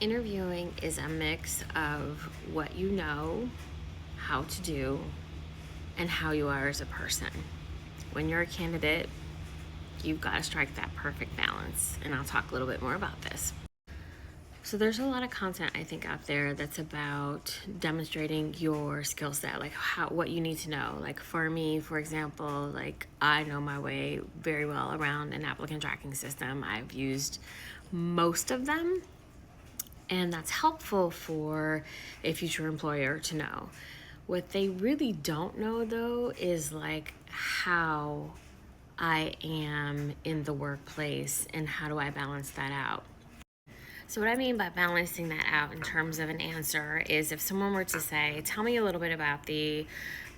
Interviewing is a mix of what you know, how to do, and how you are as a person. When you're a candidate, you've got to strike that perfect balance. And I'll talk a little bit more about this. So there's a lot of content I think out there that's about demonstrating your skill set, like what you need to know. Like for me, for example, like I know my way very well around an applicant tracking system. I've used most of them, and that's helpful for a future employer to know. What they really don't know though is like how I am in the workplace and how do I balance that out. So, what I mean by balancing that out in terms of an answer is if someone were to say, tell me a little bit about the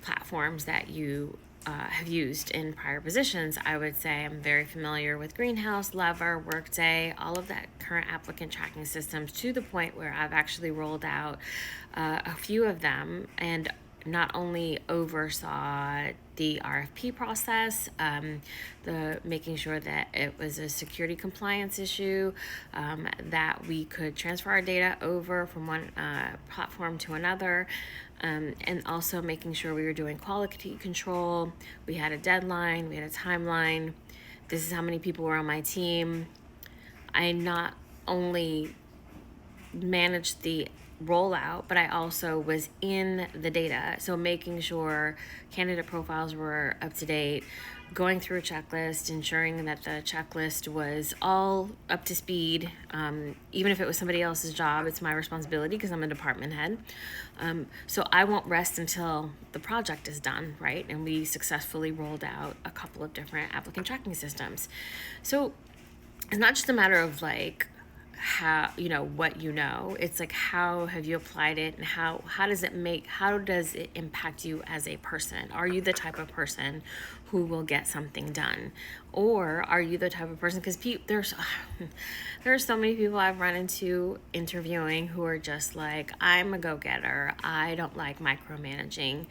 platforms that you have used in prior positions, I would say I'm very familiar with Greenhouse, Lever, Workday, all of that current applicant tracking systems to the point where I've actually rolled out a few of them and not only oversaw the RFP process, the making sure that it was a security compliance issue, that we could transfer our data over from one platform to another, and also making sure we were doing quality control. We had a deadline, we had a timeline. This is how many people were on my team. I not only managed the rollout, but I also was in the data. So making sure candidate profiles were up to date, going through a checklist, ensuring that the checklist was all up to speed. Even if it was somebody else's job, it's my responsibility because I'm a department head. So I won't rest until the project is done, right? And we successfully rolled out a couple of different applicant tracking systems. So it's not just a matter of like how what it's like how have you applied it and how does it impact you as a person. Are you the type of person who will get something done, or are you the type of person, because there's so many people I've run into interviewing who are just like, I'm a go-getter, I don't like micromanaging.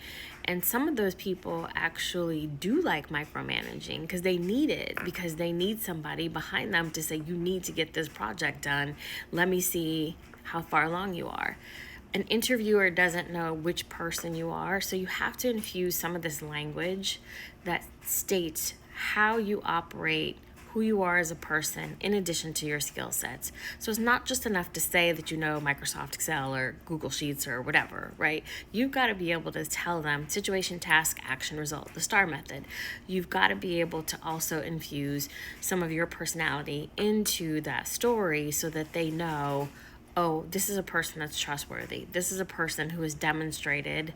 And some of those people actually do like micromanaging because they need it, because they need somebody behind them to say, you need to get this project done. Let me see how far along you are. An interviewer doesn't know which person you are, so you have to infuse some of this language that states how you operate, who you are as a person, in addition to your skill sets. So it's not just enough to say that you know Microsoft Excel or Google Sheets or whatever, right? You've got to be able to tell them situation, task, action, result, the STAR method. You've got to be able to also infuse some of your personality into that story so that they know, oh, this is a person that's trustworthy. This is a person who has demonstrated,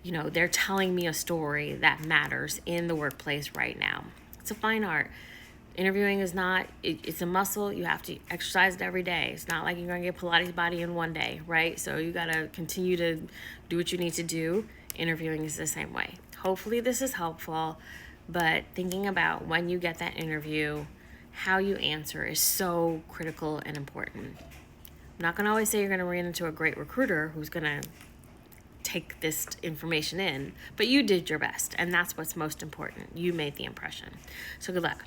they're telling me a story that matters in the workplace right now. It's a fine art. Interviewing is not, it's a muscle. You have to exercise it every day. It's not like you're going to get Pilates body in one day, right? So you got to continue to do what you need to do. Interviewing is the same way. Hopefully this is helpful, but thinking about when you get that interview, how you answer is so critical and important. I'm not going to always say you're going to run into a great recruiter who's going to take this information in, but you did your best, and that's what's most important. You made the impression. So good luck.